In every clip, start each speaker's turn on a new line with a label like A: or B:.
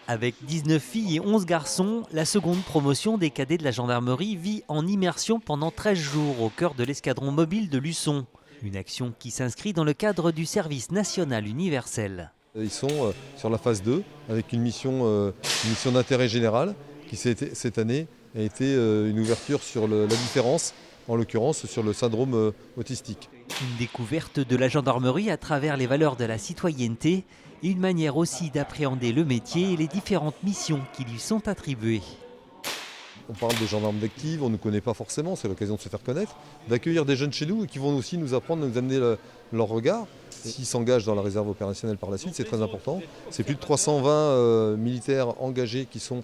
A: Avec 19 filles et 11 garçons, la seconde promotion des cadets de la gendarmerie vit en immersion pendant 13 jours au cœur de l'escadron mobile de Luçon. Une action qui s'inscrit dans le cadre du service national universel.
B: Ils sont sur la phase 2 avec une mission d'intérêt général qui cette année a été une ouverture sur la différence, en l'occurrence sur le syndrome autistique.
A: Une découverte de la gendarmerie à travers les valeurs de la citoyenneté et une manière aussi d'appréhender le métier et les différentes missions qui lui sont attribuées.
B: On parle de gendarmes d'active, on ne nous connaît pas forcément, c'est l'occasion de se faire connaître, d'accueillir des jeunes chez nous et qui vont aussi nous apprendre, nous amener leur regard. S'ils s'engagent dans la réserve opérationnelle par la suite, c'est très important. C'est plus de 320 militaires engagés qui sont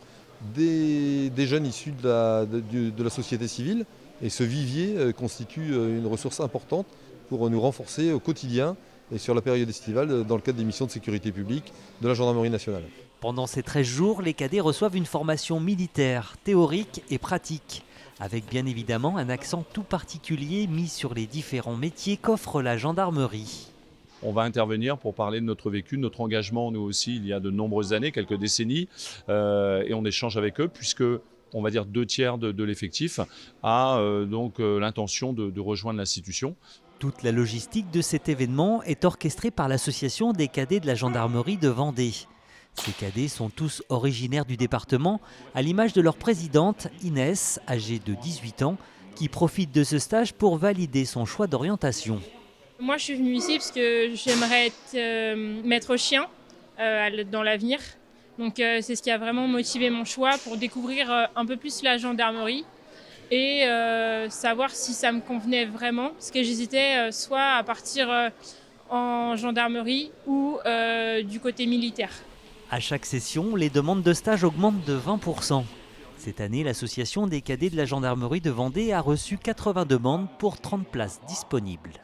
B: des jeunes issus de la société civile. Et ce vivier constitue une ressource importante pour nous renforcer au quotidien et sur la période estivale dans le cadre des missions de sécurité publique de la gendarmerie nationale.
A: Pendant ces 13 jours, les cadets reçoivent une formation militaire, théorique et pratique, avec bien évidemment un accent tout particulier mis sur les différents métiers qu'offre la gendarmerie.
C: On va intervenir pour parler de notre vécu, de notre engagement, nous aussi, il y a de nombreuses années, quelques décennies, et on échange avec eux puisque, on va dire, 2/3 de l'effectif a l'intention de rejoindre l'institution.
A: Toute la logistique de cet événement est orchestrée par l'association des cadets de la gendarmerie de Vendée. Ces cadets sont tous originaires du département, à l'image de leur présidente Inès, âgée de 18 ans, qui profite de ce stage pour valider son choix d'orientation.
D: Moi je suis venue ici parce que j'aimerais être maître chien dans l'avenir. Donc c'est ce qui a vraiment motivé mon choix pour découvrir un peu plus la gendarmerie et savoir si ça me convenait vraiment. Parce que j'hésitais soit à partir en gendarmerie ou du côté militaire.
A: À chaque session, les demandes de stage augmentent de 20%. Cette année, l'association des cadets de la gendarmerie de Vendée a reçu 80 demandes pour 30 places disponibles.